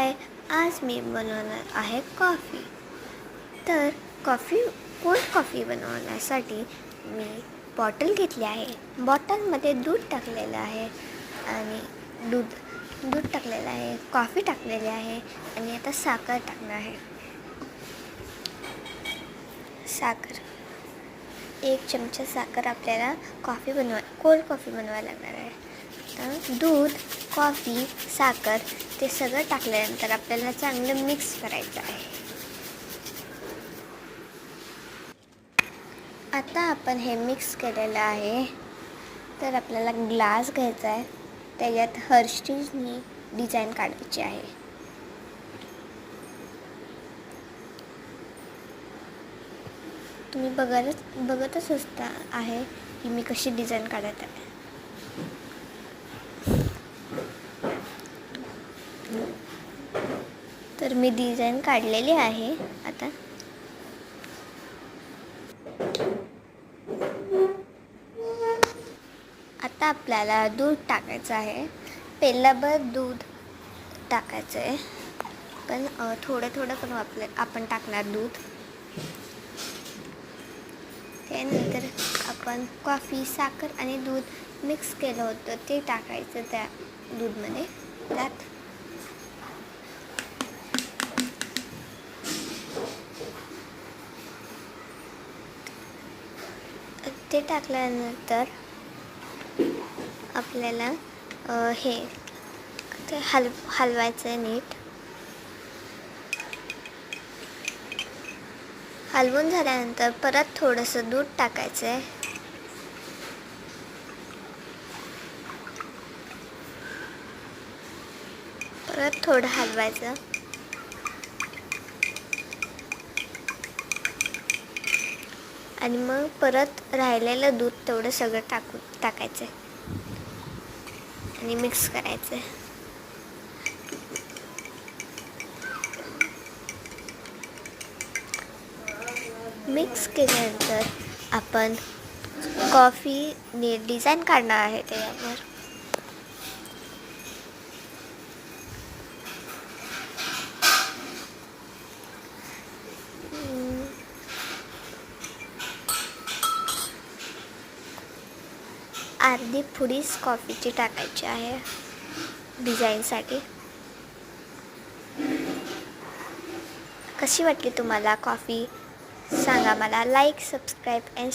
हाय, आज मी बनवणार आहे कॉफी. तर कोल्ड कॉफी बनवण्यासाठी मी बॉटल घेतली आहे. बॉटलमध्ये दूध टाकलेलं आहे आणि दूध टाकलेलं आहे, कॉफी टाकलेली आहे आणि आता साखर टाकणार आहे. साखर 1 चमचा साखर आपल्याला कोल्ड कॉफी बनवायला लागणार आहे. तर दूध, कॉफी, साखर ते सगळं टाकल्यानंतर आपल्याला चांगलं मिक्स करायचं आहे. आता आपण हे मिक्स केलेलं आहे. तर आपल्याला ग्लास घ्यायचा आहे, त्याच्यात हर्षीजनी डिझाईन काढायची आहे. तुम्ही बघतच असता आहे की मी कशी डिझाईन काढत आहे. तर मी डिझाईन काढलेली आहे. आता आपल्याला दूध टाकायचं आहे. पेल्याभर दूध टाकायचं आहे, पण थोडं पण आपण टाकणार दूध. त्यानंतर आपण कॉफी, साखर आणि दूध मिक्स केलं होतं ते टाकायचं त्या दूधमध्ये. ते टाकल्यानंतर आपल्याला ते हलवायचं आहे नीट. हलवून झाल्यानंतर परत थोडंसं दूध टाकायचं आहे. परत थोडं हलवायचं आणि मग परत राहिलेलं दूध तेवढं सगळं टाकायचं आणि मिक्स करायचं. मिक्स केल्यानंतर आपण कॉफी डिझाईन काढणार आहे त्याच्यावर. अर्धी पुडीच कॉफीची टाकायची आहे डिझाईनसाठी. कशी वाटली तुम्हाला कॉफी सांगा मला. Like, subscribe and